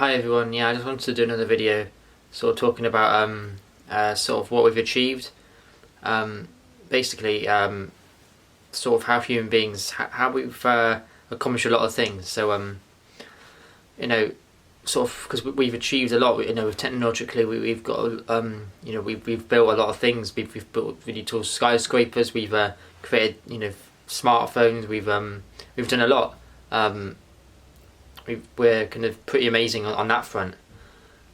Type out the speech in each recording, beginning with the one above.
Hi everyone, yeah, I just wanted to do another video sort of talking about sort of what we've achieved. Basically, sort of how human beings, how we've accomplished a lot of things. So, you know, sort of because we've achieved a lot, you know, technologically we've got, we've built a lot of things. We've built really tall skyscrapers, we've created, smartphones, we've done a lot. We're kind of pretty amazing on that front,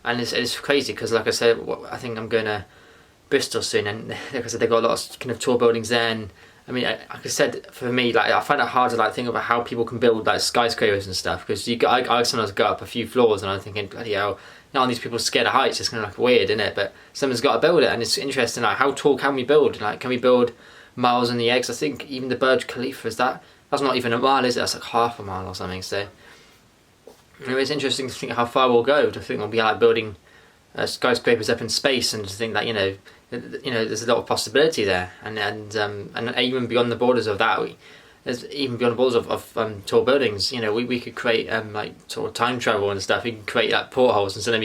and it's crazy because, like I said, I think I'm going to Bristol soon, and like I said, they've got a lot of kind of tall buildings there. And I mean, like I said, for me, like I find it hard to think about how people can build like skyscrapers and stuff, because I sometimes go up a few floors and I'm thinking, bloody hell, all these people scared of heights. It's kind of like weird, isn't it? But someone's got to build it, and it's interesting. Like, how tall can we build? Like, can we build miles in the eggs? I think even the Burj Khalifa that's not even a mile, is it? That's like half a mile or something. So it's interesting to think how far we'll go. To think we'll be like building skyscrapers up in space, and to think that there's a lot of possibility there, and even beyond the borders of that, even beyond the borders of tall buildings. We could create like sort of time travel and stuff. We can create like portholes instead of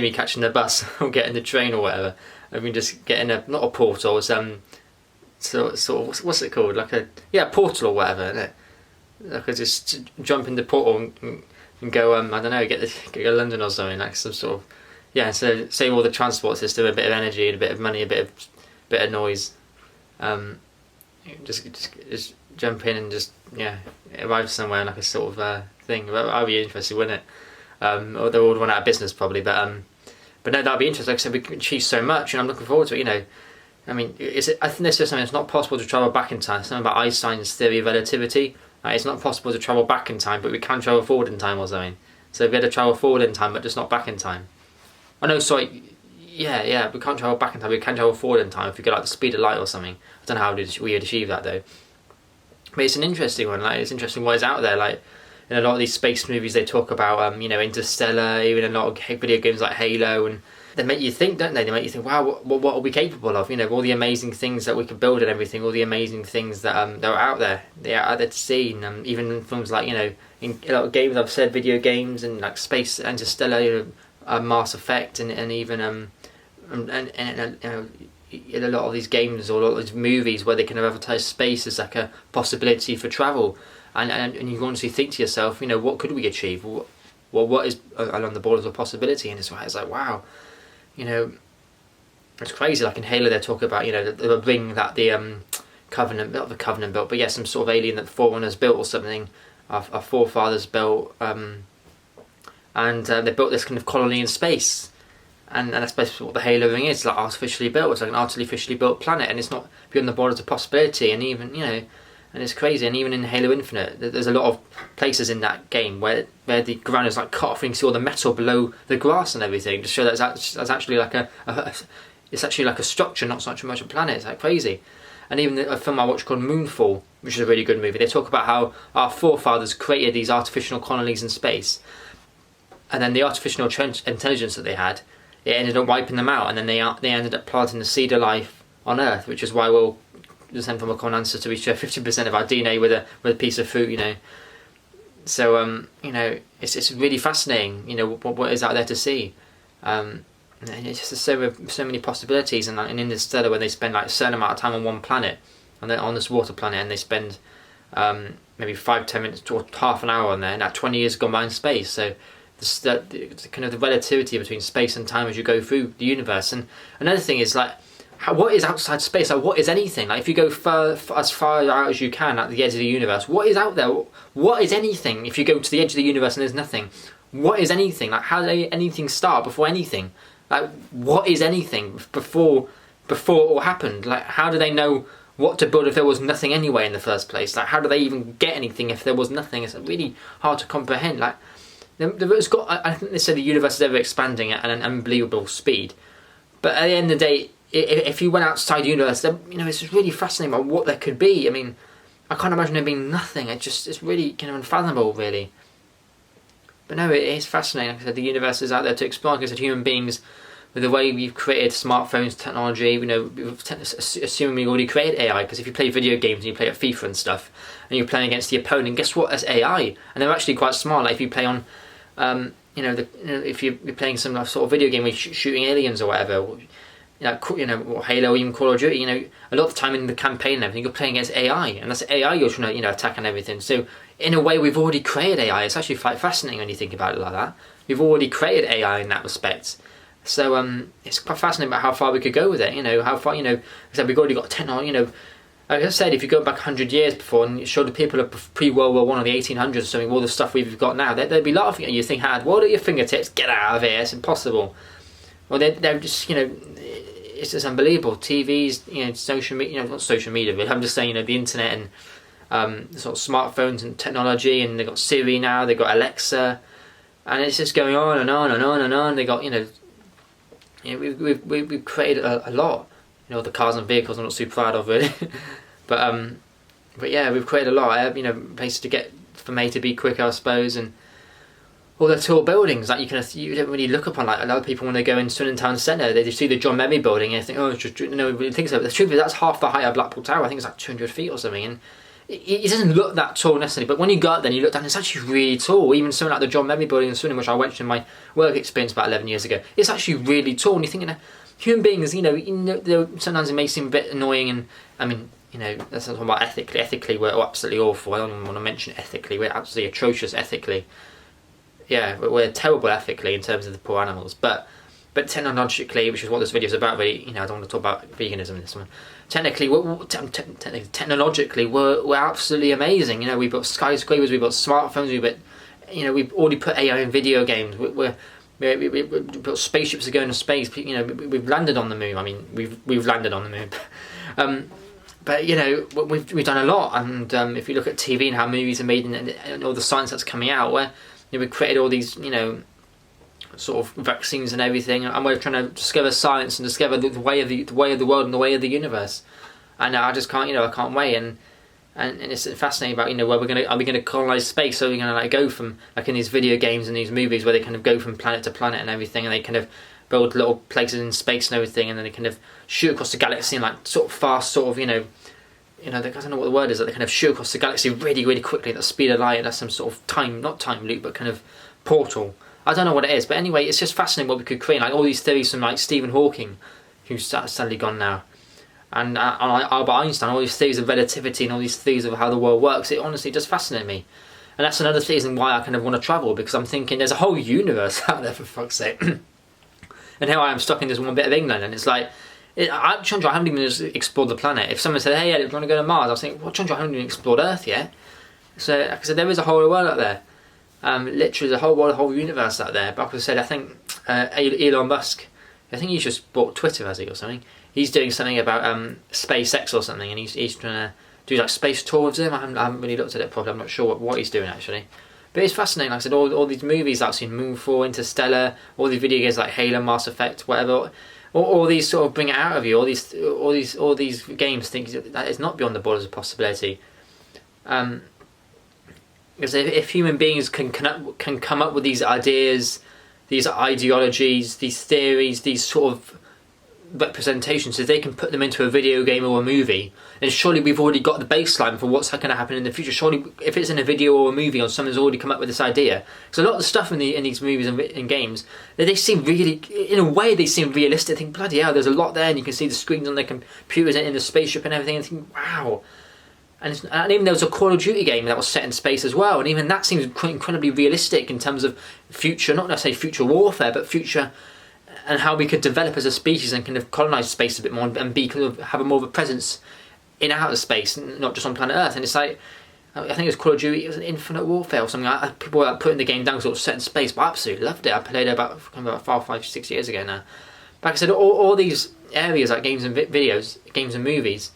me catching the bus or getting the train or whatever. I mean, just getting not a portal, it's sort of what's it called? Like a portal or whatever, isn't it? Like I just jump in the portal and go I don't know, get to London or something, like some sort of so save all the transport system, a bit of energy, and a bit of money, a bit of noise. Just jump in and just arrive somewhere like a sort of thing. That'd be interesting, wouldn't it? Or they would run out of business probably, but no, that'd be interesting. Like I said, we can achieve so much, and I'm looking forward to it. I mean, I think there's just something. It's not possible to travel back in time. It's something about Einstein's theory of relativity. It's not possible to travel back in time, but we can travel forward in time or something. So we had to travel forward in time, but just not back in time. Oh no, sorry. Yeah, we can't travel back in time. We can travel forward in time if we go like the speed of light or something. I don't know how we would achieve that though. But it's an interesting one. Like, it's interesting what is out there. Like, in a lot of these space movies, they talk about Interstellar, even a lot of video games like Halo, and they make you think, don't they? They make you think, wow, what are we capable of? All the amazing things that we could build and everything, all the amazing things that are out there. They are out there to see, and even in films like in a lot of games I've said, video games and like Space, Interstellar, Mass Effect, and even in a lot of these games or a lot of these movies where they kind of advertise space as like a possibility for travel, and you honestly think to yourself, what could we achieve? What is along the borders of possibility? And it's like, wow, it's crazy. Like in Halo, they talk about they were bringing that the Covenant, not the Covenant built, but some sort of alien that the Forerunners built or something, our forefathers built, and they built this kind of colony in space. And that's basically what the Halo ring is, like artificially built. It's like an artificially built planet, and it's not beyond the borders of possibility. And even and it's crazy. And even in Halo Infinite, there's a lot of places in that game where the ground is like cut off, and you can see all the metal below the grass and everything, to show that that's actually like it's actually like a structure, not so much a planet. It's like crazy. And even a film I watched called Moonfall, which is a really good movie, they talk about how our forefathers created these artificial colonies in space, and then the artificial intelligence that they had, it ended up wiping them out, and then they ended up planting the seed of life on Earth, which is why we'll descend from a common ancestor. We share 50% of our DNA with a piece of fruit, So it's really fascinating, what is out there to see. And it's just so many possibilities. And in Interstellar, when they spend like a certain amount of time on one planet, on this water planet, and they spend maybe 5-10 minutes to half an hour on there, and that 20 years gone by in space. So the kind of the relativity between space and time as you go through the universe. And another thing is like, what is outside space? Like, what is anything? Like, if you go as far out as you can at the edge of the universe, what is out there? What is anything? If you go to the edge of the universe and there's nothing, what is anything? Like, how did anything start before anything? Like, what is anything before it all happened? Like, how do they know what to build if there was nothing anyway in the first place? Like, how do they even get anything if there was nothing? It's really hard to comprehend. Like, I think they said the universe is ever expanding at an unbelievable speed. But at the end of the day, if you went outside the universe, then, it's just really fascinating about what there could be. I mean, I can't imagine there being nothing. It's really kind of unfathomable, really. But no, it is fascinating. Like I said, the universe is out there to explore. Like I said, human beings, with the way we've created smartphones, technology, assuming we already created AI, because if you play video games and you play at FIFA and stuff, and you're playing against the opponent, guess what? That's AI, and they're actually quite smart. Like if you play on if you're playing some sort of video game where you're shooting aliens or whatever, or Halo, or even Call of Duty, a lot of the time in the campaign and everything, you're playing against AI, and that's AI you're trying to, attack and everything. So in a way, we've already created AI. It's actually quite fascinating when you think about it like that. We've already created AI in that respect. So it's quite fascinating about how far we could go with it. How far, so we've already got technology. Like I said, if you go back 100 years before and you show the people of pre-World War One or the 1800s or something, all the stuff we've got now, they'd be laughing at you. Think, hard, what are your fingertips? Get out of here! It's impossible. Well, they're just, it's just unbelievable. TVs, social media, not social media, but I'm just saying, the internet and sort of smartphones and technology, and they've got Siri now, they've got Alexa, and it's just going on and on and on and on. They got, we've created a lot. The cars and vehicles I'm not super proud of really, but yeah, we've created a lot. Places to get from A to B quicker, I suppose, and all the tall buildings like you don't really look upon. Like a lot of people when they go in Swindon Town Centre, they just see the John Memmy building and they think, oh, it's just, nobody thinks so. But the truth is that's half the height of Blackpool Tower. I think it's like 200 feet or something, and it doesn't look that tall necessarily. But when you go up there and you look down, it's actually really tall. Even something like the John Memmy building in Swindon, which I went to in my work experience about 11 years ago, it's actually really tall. And you're thinking, human beings, sometimes it may seem a bit annoying, and I mean, that's not talking about ethically. Ethically, we're absolutely awful. I don't even want to mention ethically. We're absolutely atrocious ethically. Yeah, we're terrible ethically in terms of the poor animals, but technologically, which is what this video is about, really, I don't want to talk about veganism in this one. Technically, technologically, we're absolutely amazing. We've got skyscrapers, we've got smartphones, we've already put AI in video games. We've got spaceships that go into space. We've landed on the moon. I mean, we've landed on the moon. But we've done a lot. And if you look at TV and how movies are made and all the science that's coming out, where we've created all these sort of vaccines and everything, and we're trying to discover science and discover the way of the world and the way of the universe. And I just can't I can't wait. And it's fascinating about where are we gonna colonize space? So we're gonna go from like in these video games and these movies where they kind of go from planet to planet and everything, and they kind of build little places in space and everything, and then they kind of shoot across the galaxy in like sort of fast sort of I don't know what the word is, that they kind of shoot across the galaxy really really quickly at the speed of light. That's some sort of not time loop, but kind of portal. I don't know what it is, but anyway, it's just fascinating what we could create. Like all these theories from like Stephen Hawking, who's sadly gone now, and Albert Einstein, all these theories of relativity and all these theories of how the world works. It honestly just fascinates me, and that's another reason why I kind of want to travel, because I'm thinking there's a whole universe out there, for fuck's sake. And here I am stuck in this one bit of England, and it's like, Chandra, I haven't even explored the planet. If someone said, hey, Elliot, do you want to go to Mars? I was thinking, well, Chandra, I haven't even explored Earth yet. So, like I said, there is a whole world out there. Literally, there's a whole world, a whole universe out there. But like I said, I think Elon Musk, I think he's just bought Twitter, has he, or something? He's doing something about SpaceX or something, and he's trying to do like space tour with him. I haven't really looked at it properly. I'm not sure what he's doing actually. But it's fascinating. Like I said, all these movies that I've seen, Moonfall, Interstellar, all these video games like Halo, Mass Effect, whatever. All these sort of bring it out of you. All these games think that it's not beyond the borders of possibility. Because if human beings can come up with these ideas, these ideologies, these theories, these sort of representations, if they can put them into a video game or a movie, then surely we've already got the baseline for what's going to happen in the future. Surely, if it's in a video or a movie, or someone's already come up with this idea, because a lot of the stuff in these movies and games, they seem really, in a way, they seem realistic. I think, bloody hell, there's a lot there, and you can see the screens on the computers in the spaceship and everything, and think, wow. And even there was a Call of Duty game that was set in space as well, and even that seems incredibly realistic in terms of future, not necessarily future warfare, but future, and how we could develop as a species and kind of colonize space a bit more and be kind of have a more of a presence in outer space, not just on planet Earth. And it's like, I think it was Call of Duty, it was an Infinite Warfare or something. People were putting the game down sort of set in space, but I absolutely loved it. I played it about 5, 6 years ago now. But like I said, all these areas like games and videos, games and movies,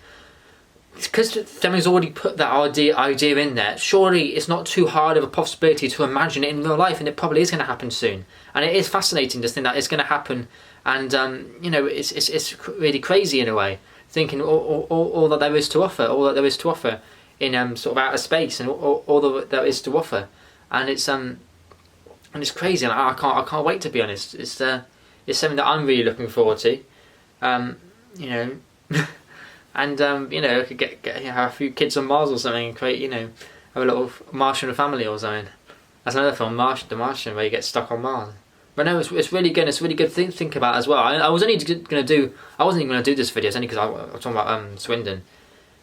because someone's already put that idea in there, surely it's not too hard of a possibility to imagine it in real life, and it probably is going to happen soon. And it is fascinating to think that it's going to happen, and it's really crazy in a way, thinking all that there is to offer, in sort of outer space, and all that there is to offer, and it's crazy, and I can't wait, to be honest. It's something that I'm really looking forward to, And I could get have a few kids on Mars or something, and create, have a little Martian family or something. That's another film, The Martian, where you get stuck on Mars. But no, it's really good. It's a really good thing to think about as well. I was only going to do. I wasn't even going to do this video. It's only because I was talking about Swindon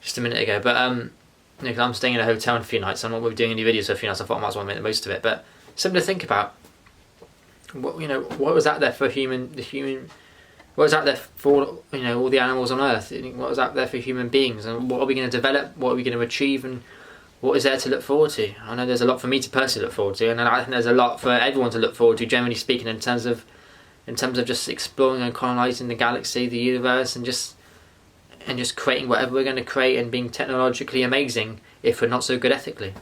just a minute ago. But you know, 'cause I'm staying in a hotel in a few nights. I'm not really doing any videos for a few nights. I thought I might as well make the most of it. But something to think about. What, you know, what was out there for what was out there for, you know, all the animals on Earth? What was out there for human beings, and what are we going to develop? What are we going to achieve, and what is there to look forward to? I know there's a lot for me to personally look forward to, and I think there's a lot for everyone to look forward to, generally speaking, in terms of just exploring and colonising the galaxy, the universe, and just creating whatever we're going to create and being technologically amazing if we're not so good ethically.